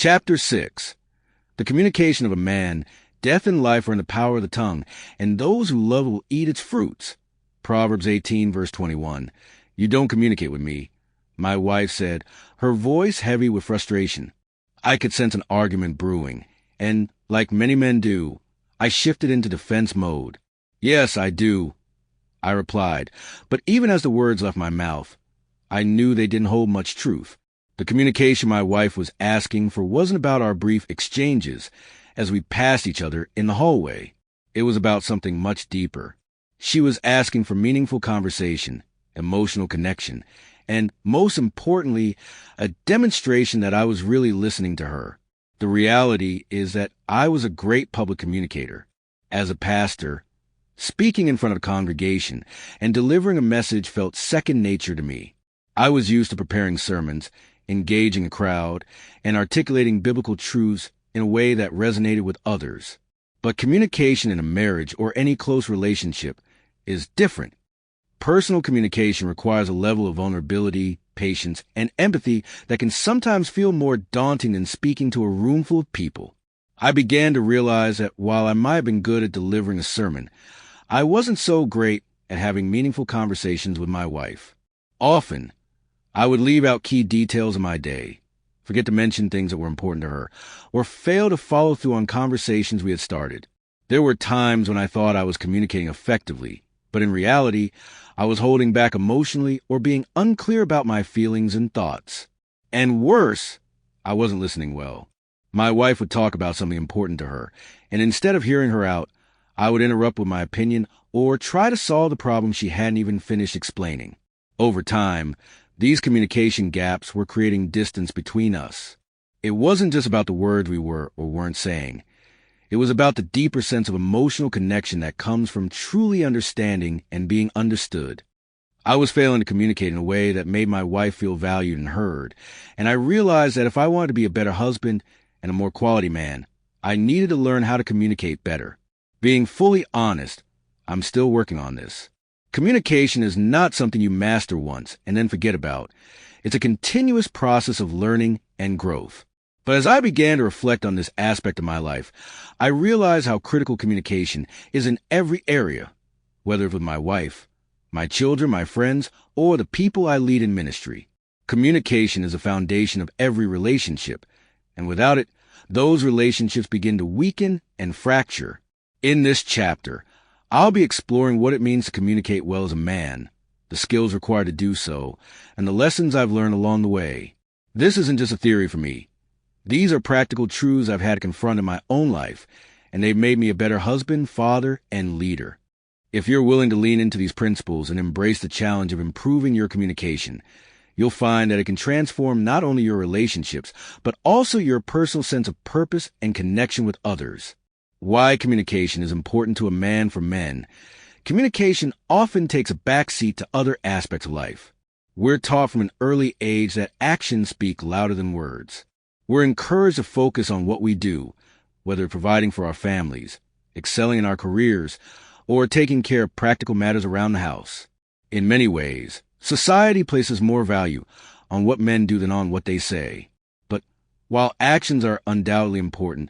Chapter 6. The communication of a man. Death and life are in the power of the tongue, and those who love it will eat its fruits. Proverbs 18, verse 21. You don't communicate with me, my wife said, her voice heavy with frustration. I could sense an argument brewing, and, like many men do, I shifted into defense mode. Yes, I do, I replied, but even as the words left my mouth, I knew they didn't hold much truth. The communication my wife was asking for wasn't about our brief exchanges as we passed each other in the hallway. It was about something much deeper. She was asking for meaningful conversation, emotional connection, and, most importantly, a demonstration that I was really listening to her. The reality is that I was a great public communicator. As a pastor, speaking in front of a congregation and delivering a message felt second nature to me. I was used to preparing sermons, engaging a crowd, and articulating biblical truths in a way that resonated with others. But communication in a marriage or any close relationship is different. Personal communication requires a level of vulnerability, patience, and empathy that can sometimes feel more daunting than speaking to a room full of people. I began to realize that while I might have been good at delivering a sermon, I wasn't so great at having meaningful conversations with my wife. Often, I would leave out key details of my day, forget to mention things that were important to her, or fail to follow through on conversations we had started. There were times when I thought I was communicating effectively, but in reality, I was holding back emotionally or being unclear about my feelings and thoughts. And worse, I wasn't listening well. My wife would talk about something important to her, and instead of hearing her out, I would interrupt with my opinion or try to solve the problem she hadn't even finished explaining. Over time, these communication gaps were creating distance between us. It wasn't just about the words we were or weren't saying. It was about the deeper sense of emotional connection that comes from truly understanding and being understood. I was failing to communicate in a way that made my wife feel valued and heard, and I realized that if I wanted to be a better husband and a more quality man, I needed to learn how to communicate better. Being fully honest, I'm still working on this. Communication is not something you master once and then forget about. It's a continuous process of learning and growth. But as I began to reflect on this aspect of my life, I realized how critical communication is in every area, whether it's with my wife, my children, my friends, or the people I lead in ministry. Communication is the foundation of every relationship, and without it, those relationships begin to weaken and fracture. In this chapter, I'll be exploring what it means to communicate well as a man, the skills required to do so, and the lessons I've learned along the way. This isn't just a theory for me. These are practical truths I've had to confront in my own life, and they've made me a better husband, father, and leader. If you're willing to lean into these principles and embrace the challenge of improving your communication, you'll find that it can transform not only your relationships, but also your personal sense of purpose and connection with others. Why communication is important to a man for men. Communication often takes a backseat to other aspects of life. We're taught from an early age that actions speak louder than words. We're encouraged to focus on what we do, whether providing for our families, excelling in our careers, or taking care of practical matters around the house. In many ways, society places more value on what men do than on what they say. But while actions are undoubtedly important,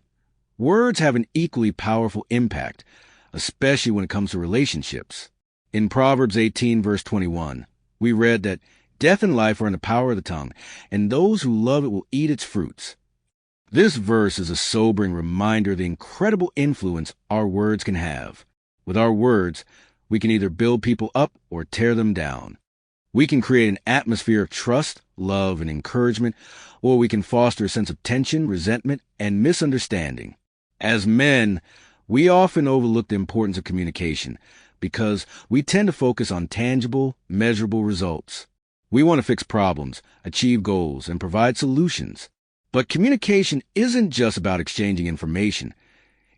words have an equally powerful impact, especially when it comes to relationships. In Proverbs 18, verse 21, we read that death and life are in the power of the tongue, and those who love it will eat its fruits. This verse is a sobering reminder of the incredible influence our words can have. With our words, we can either build people up or tear them down. We can create an atmosphere of trust, love, and encouragement, or we can foster a sense of tension, resentment, and misunderstanding. As men, we often overlook the importance of communication because we tend to focus on tangible, measurable results. We want to fix problems, achieve goals, and provide solutions. But communication isn't just about exchanging information.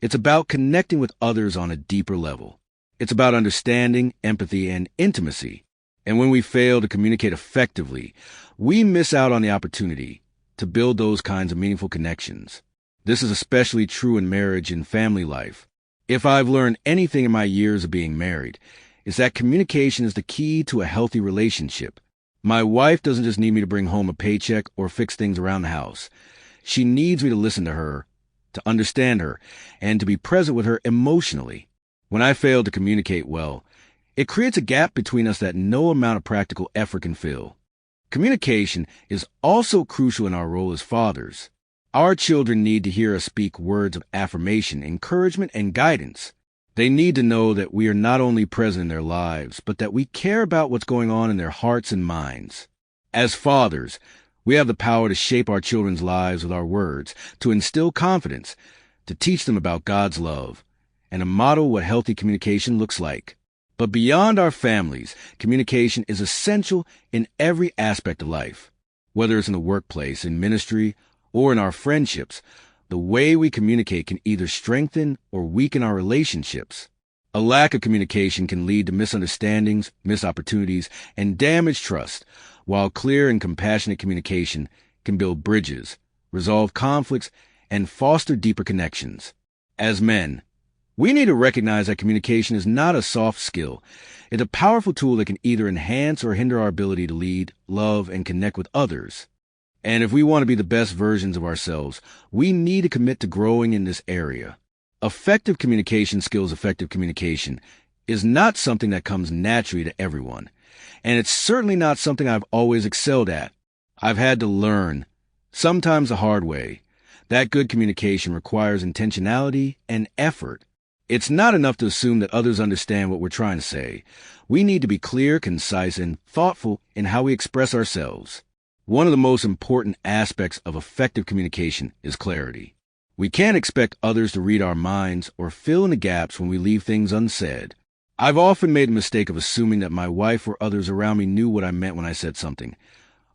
It's about connecting with others on a deeper level. It's about understanding, empathy, and intimacy. And when we fail to communicate effectively, we miss out on the opportunity to build those kinds of meaningful connections. This is especially true in marriage and family life. If I've learned anything in my years of being married, it's that communication is the key to a healthy relationship. My wife doesn't just need me to bring home a paycheck or fix things around the house. She needs me to listen to her, to understand her, and to be present with her emotionally. When I fail to communicate well, it creates a gap between us that no amount of practical effort can fill. Communication is also crucial in our role as fathers. Our children need to hear us speak words of affirmation, encouragement, and guidance. They need to know that we are not only present in their lives, but that we care about what's going on in their hearts and minds. As fathers, we have the power to shape our children's lives with our words, to instill confidence, to teach them about God's love, and to model what healthy communication looks like. But beyond our families, communication is essential in every aspect of life. Whether it's in the workplace, in ministry, or in our friendships, the way we communicate can either strengthen or weaken our relationships. A lack of communication can lead to misunderstandings, missed opportunities, and damage trust, while clear and compassionate communication can build bridges, resolve conflicts, and foster deeper connections. As men, we need to recognize that communication is not a soft skill. It's a powerful tool that can either enhance or hinder our ability to lead, love, and connect with others. And if we want to be the best versions of ourselves, we need to commit to growing in this area. Effective communication skills, effective communication, is not something that comes naturally to everyone. And it's certainly not something I've always excelled at. I've had to learn, sometimes the hard way, that good communication requires intentionality and effort. It's not enough to assume that others understand what we're trying to say. We need to be clear, concise, and thoughtful in how we express ourselves. One of the most important aspects of effective communication is clarity. We can't expect others to read our minds or fill in the gaps when we leave things unsaid. I've often made the mistake of assuming that my wife or others around me knew what I meant when I said something,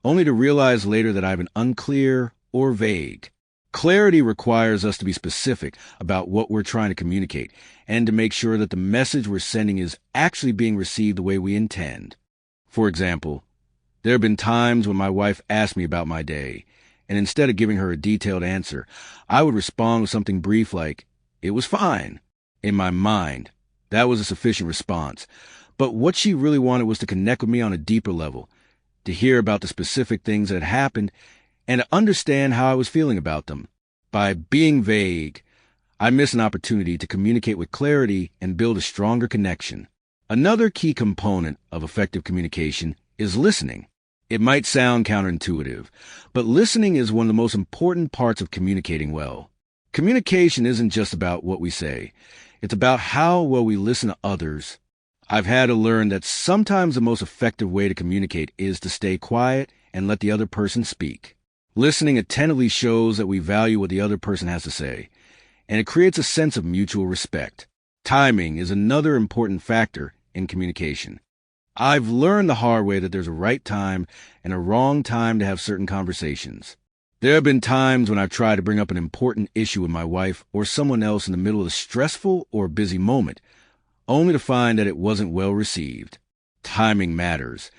only to realize later that I've been unclear or vague. Clarity requires us to be specific about what we're trying to communicate and to make sure that the message we're sending is actually being received the way we intend. For example, there have been times when my wife asked me about my day, and instead of giving her a detailed answer, I would respond with something brief like, "It was fine." In my mind, that was a sufficient response. But what she really wanted was to connect with me on a deeper level, to hear about the specific things that had happened, and to understand how I was feeling about them. By being vague, I missed an opportunity to communicate with clarity and build a stronger connection. Another key component of effective communication is listening. It might sound counterintuitive, but listening is one of the most important parts of communicating well. Communication isn't just about what we say. It's about how well we listen to others. I've had to learn that sometimes the most effective way to communicate is to stay quiet and let the other person speak. Listening attentively shows that we value what the other person has to say, and it creates a sense of mutual respect. Timing is another important factor in communication. I've learned the hard way that there's a right time and a wrong time to have certain conversations. There have been times when I've tried to bring up an important issue with my wife or someone else in the middle of a stressful or busy moment, only to find that it wasn't well received. Timing matters,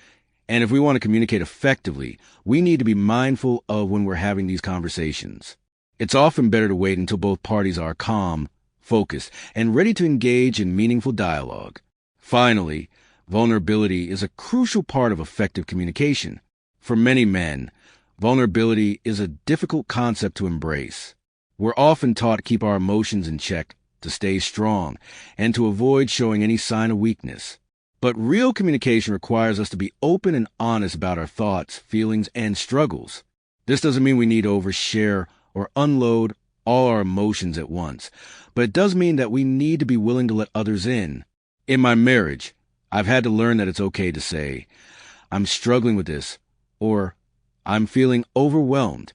and if we want to communicate effectively, we need to be mindful of when we're having these conversations. It's often better to wait until both parties are calm, focused, and ready to engage in meaningful dialogue. Finally, vulnerability is a crucial part of effective communication. For many men, vulnerability is a difficult concept to embrace. We're often taught to keep our emotions in check, to stay strong, and to avoid showing any sign of weakness. But real communication requires us to be open and honest about our thoughts, feelings, and struggles. This doesn't mean we need to overshare or unload all our emotions at once, but it does mean that we need to be willing to let others in. In my marriage, I've had to learn that it's okay to say, "I'm struggling with this," or "I'm feeling overwhelmed."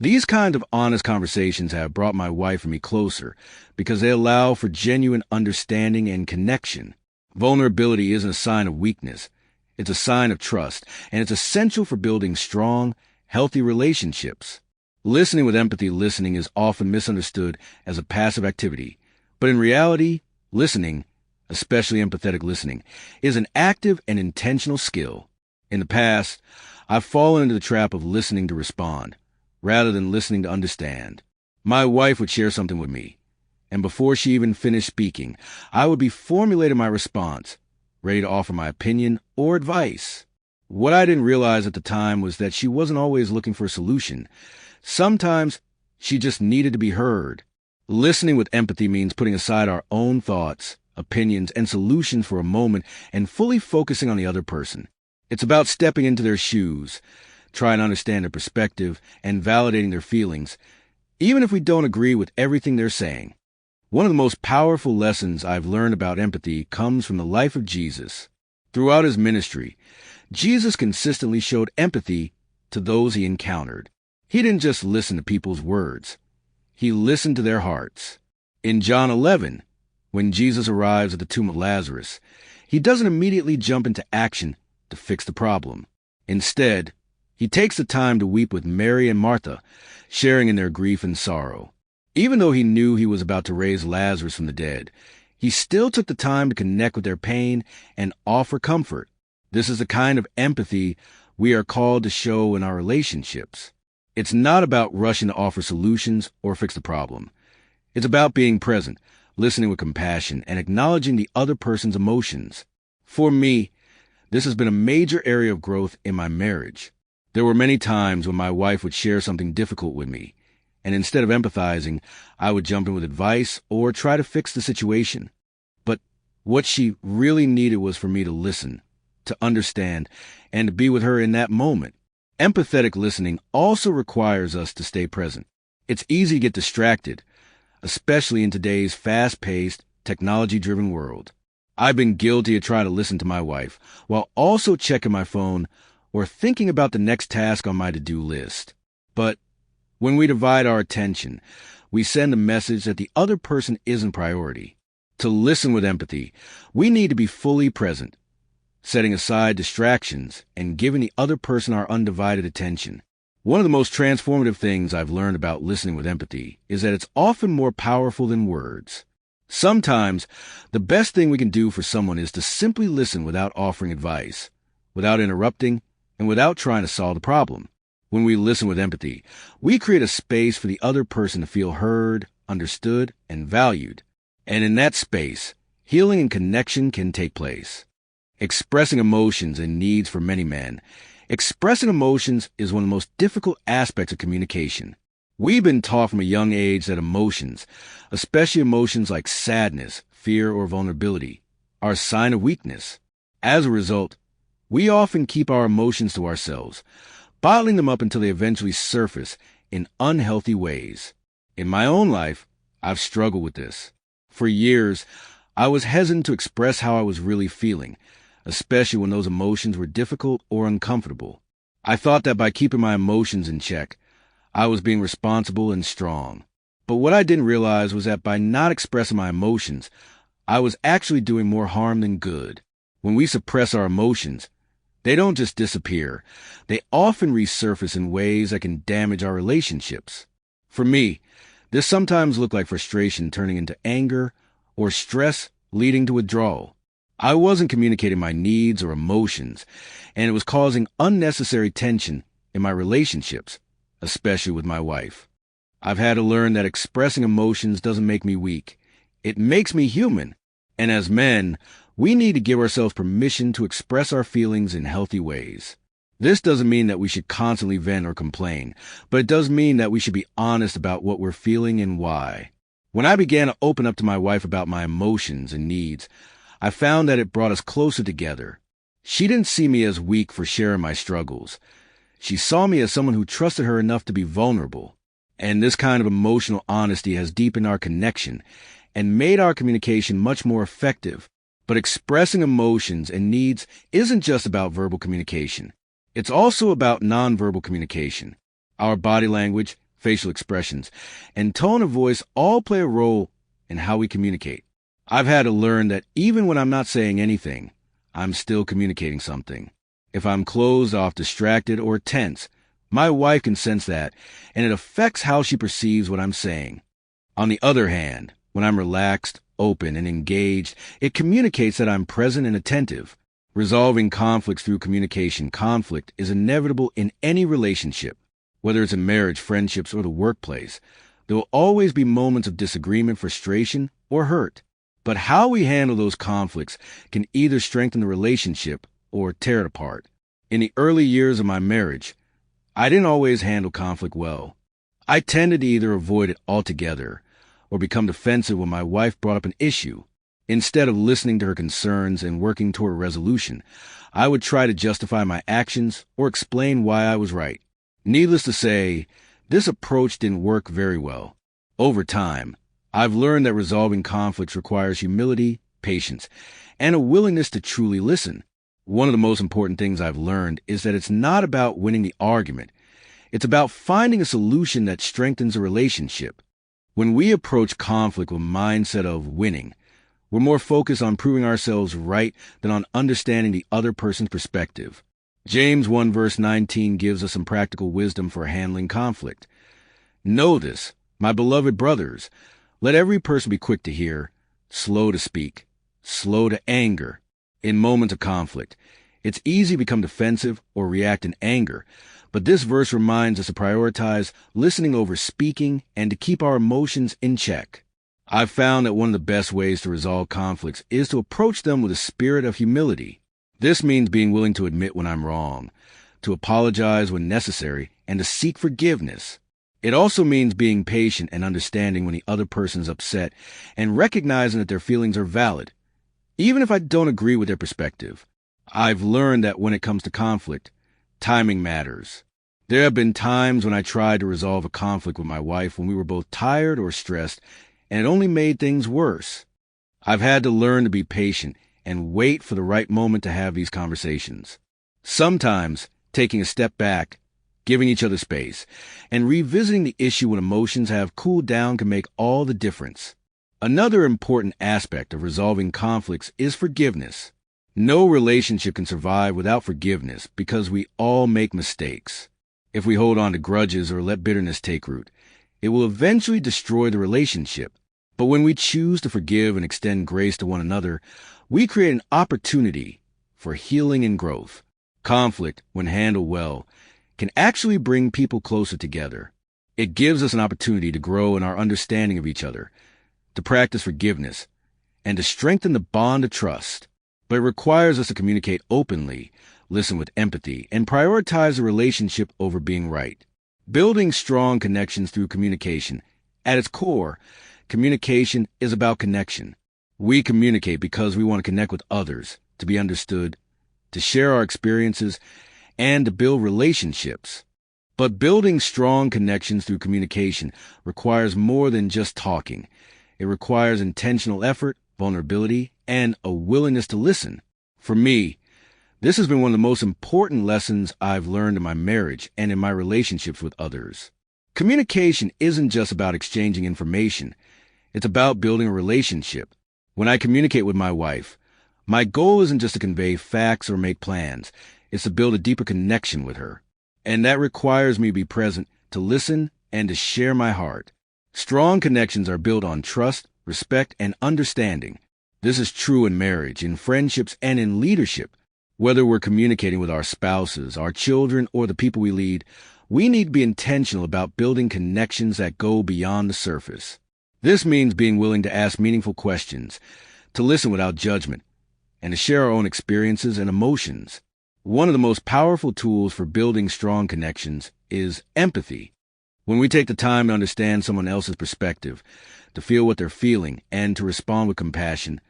These kinds of honest conversations have brought my wife and me closer because they allow for genuine understanding and connection. Vulnerability isn't a sign of weakness. It's a sign of trust, and it's essential for building strong, healthy relationships. Listening with empathy listening is often misunderstood as a passive activity, but in reality, listening, especially empathetic listening, is an active and intentional skill. In the past, I've fallen into the trap of listening to respond, rather than listening to understand. My wife would share something with me, and before she even finished speaking, I would be formulating my response, ready to offer my opinion or advice. What I didn't realize at the time was that she wasn't always looking for a solution. Sometimes She just needed to be heard. Listening with empathy means putting aside our own thoughts, opinions, and solutions for a moment and fully focusing on the other person. It's about stepping into their shoes, trying to understand their perspective, and validating their feelings, even if we don't agree with everything they're saying. One of the most powerful lessons I've learned about empathy comes from the life of Jesus. Throughout his ministry, Jesus consistently showed empathy to those he encountered. He didn't just listen to people's words. He listened to their hearts. In John 11, when Jesus arrives at the tomb of Lazarus, he doesn't immediately jump into action to fix the problem. Instead, he takes the time to weep with Mary and Martha, sharing in their grief and sorrow. Even though he knew he was about to raise Lazarus from the dead, he still took the time to connect with their pain and offer comfort. This is the kind of empathy we are called to show in our relationships. It's not about rushing to offer solutions or fix the problem. It's about being present, listening with compassion, and acknowledging the other person's emotions. For me, this has been a major area of growth in my marriage. There were many times when my wife would share something difficult with me, and instead of empathizing, I would jump in with advice or try to fix the situation. But what she really needed was for me to listen, to understand, and to be with her in that moment. Empathetic listening also requires us to stay present. It's easy to get distracted, especially in today's fast-paced, technology-driven world. I've been guilty of trying to listen to my wife while also checking my phone or thinking about the next task on my to-do list. But when we divide our attention, we send a message that the other person isn't priority. To listen with empathy, we need to be fully present, setting aside distractions and giving the other person our undivided attention. One of the most transformative things I've learned about listening with empathy is that it's often more powerful than words. Sometimes, the best thing we can do for someone is to simply listen without offering advice, without interrupting, and without trying to solve the problem. When we listen with empathy, we create a space for the other person to feel heard, understood, and valued. And in that space, healing and connection can take place. Expressing emotions and needs for many men. Expressing emotions is one of the most difficult aspects of communication. We've been taught from a young age that emotions, especially emotions like sadness, fear, or vulnerability, are a sign of weakness. As a result, we often keep our emotions to ourselves, bottling them up until they eventually surface in unhealthy ways. In my own life, I've struggled with this. For years, I was hesitant to express how I was really feeling, especially when those emotions were difficult or uncomfortable. I thought that by keeping my emotions in check, I was being responsible and strong. But what I didn't realize was that by not expressing my emotions, I was actually doing more harm than good. When we suppress our emotions, they don't just disappear. They often resurface in ways that can damage our relationships. For me, this sometimes looked like frustration turning into anger or stress leading to withdrawal. I wasn't communicating my needs or emotions, and it was causing unnecessary tension in my relationships, especially with my wife. I've had to learn that expressing emotions doesn't make me weak. It makes me human. And as men, we need to give ourselves permission to express our feelings in healthy ways. This doesn't mean that we should constantly vent or complain, but it does mean that we should be honest about what we're feeling and why. When I began to open up to my wife about my emotions and needs, I found that it brought us closer together. She didn't see me as weak for sharing my struggles. She saw me as someone who trusted her enough to be vulnerable. And this kind of emotional honesty has deepened our connection and made our communication much more effective. But expressing emotions and needs isn't just about verbal communication. It's also about nonverbal communication. Our body language, facial expressions, and tone of voice all play a role in how we communicate. I've had to learn that even when I'm not saying anything, I'm still communicating something. If I'm closed off, distracted, or tense, my wife can sense that, and it affects how she perceives what I'm saying. On the other hand, when I'm relaxed, open, and engaged, it communicates that I'm present and attentive. Resolving conflicts through communication. Conflict is inevitable in any relationship, whether it's in marriage, friendships, or the workplace. There will always be moments of disagreement, frustration, or hurt. But how we handle those conflicts can either strengthen the relationship or tear it apart. In the early years of my marriage, I didn't always handle conflict well. I tended to either avoid it altogether or become defensive when my wife brought up an issue. Instead of listening to her concerns and working toward a resolution, I would try to justify my actions or explain why I was right. Needless to say, this approach didn't work very well. Over time, I've learned that resolving conflicts requires humility, patience, and a willingness to truly listen. One of the most important things I've learned is that it's not about winning the argument. It's about finding a solution that strengthens a relationship. When we approach conflict with a mindset of winning, we're more focused on proving ourselves right than on understanding the other person's perspective. James 1 verse 19 gives us some practical wisdom for handling conflict. Know this, my beloved brothers, let every person be quick to hear, slow to speak, slow to anger. In moments of conflict, it's easy to become defensive or react in anger, but this verse reminds us to prioritize listening over speaking and to keep our emotions in check. I've found that one of the best ways to resolve conflicts is to approach them with a spirit of humility. This means being willing to admit when I'm wrong, to apologize when necessary, and to seek forgiveness. It also means being patient and understanding when the other person's upset and recognizing that their feelings are valid, even if I don't agree with their perspective. I've learned that when it comes to conflict, timing matters. There have been times when I tried to resolve a conflict with my wife when we were both tired or stressed, and it only made things worse. I've had to learn to be patient and wait for the right moment to have these conversations. Sometimes, taking a step back, giving each other space, and revisiting the issue when emotions have cooled down can make all the difference. Another important aspect of resolving conflicts is forgiveness. No relationship can survive without forgiveness because we all make mistakes. If we hold on to grudges or let bitterness take root, it will eventually destroy the relationship. But when we choose to forgive and extend grace to one another, we create an opportunity for healing and growth. Conflict, when handled well, can actually bring people closer together. It gives us an opportunity to grow in our understanding of each other, to practice forgiveness, and to strengthen the bond of trust. But it requires us to communicate openly, listen with empathy, and prioritize the relationship over being right. Building strong connections through communication. At its core, communication is about connection. We communicate because we want to connect with others, to be understood, to share our experiences, and to build relationships. But building strong connections through communication requires more than just talking. It requires intentional effort, vulnerability, and a willingness to listen. For me, this has been one of the most important lessons I've learned in my marriage and in my relationships with others. Communication isn't just about exchanging information. It's about building a relationship. When I communicate with my wife, my goal isn't just to convey facts or make plans. It's to build a deeper connection with her. And that requires me to be present, to listen, and to share my heart. Strong connections are built on trust, respect, and understanding. This is true in marriage, in friendships, and in leadership. Whether we're communicating with our spouses, our children, or the people we lead, we need to be intentional about building connections that go beyond the surface. This means being willing to ask meaningful questions, to listen without judgment, and to share our own experiences and emotions. One of the most powerful tools for building strong connections is empathy. When we take the time to understand someone else's perspective, to feel what they're feeling, and to respond with compassion,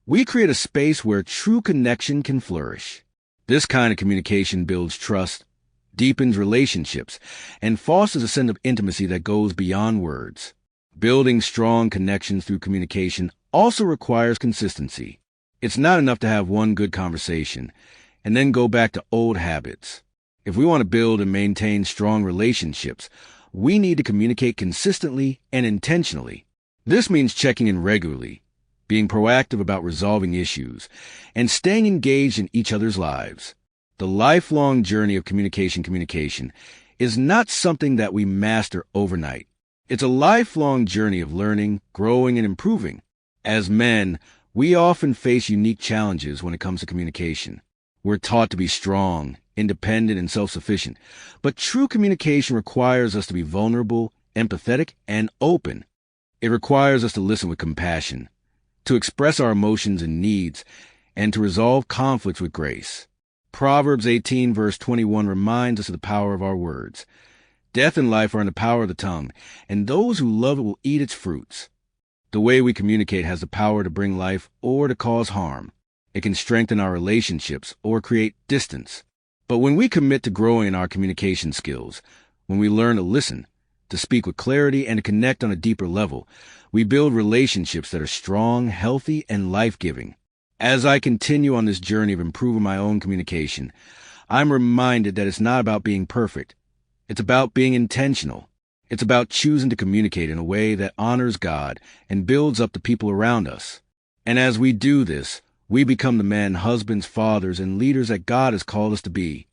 we create a space where true connection can flourish. This kind of communication builds trust, deepens relationships, and fosters a sense of intimacy that goes beyond words. Building strong connections through communication also requires consistency. It's not enough to have one good conversation and then go back to old habits. If we want to build and maintain strong relationships, we need to communicate consistently and intentionally. This means checking in regularly, being proactive about resolving issues, and staying engaged in each other's lives. The lifelong journey of communication is not something that we master overnight. It's a lifelong journey of learning, growing, and improving. As men, we often face unique challenges when it comes to communication. We're taught to be strong, independent, and self-sufficient, but true communication requires us to be vulnerable, empathetic, and open. It requires us to listen with compassion, to express our emotions and needs, and to resolve conflicts with grace. Proverbs 18 verse 21 reminds us of the power of our words. Death and life are in the power of the tongue, and those who love it will eat its fruits. The way we communicate has the power to bring life or to cause harm. It can strengthen our relationships or create distance. But when we commit to growing in our communication skills, when we learn to listen, to speak with clarity, and to connect on a deeper level, we build relationships that are strong, healthy, and life-giving. As I continue on this journey of improving my own communication, I'm reminded that it's not about being perfect. It's about being intentional. It's about choosing to communicate in a way that honors God and builds up the people around us. And as we do this, we become the men, husbands, fathers, and leaders that God has called us to be.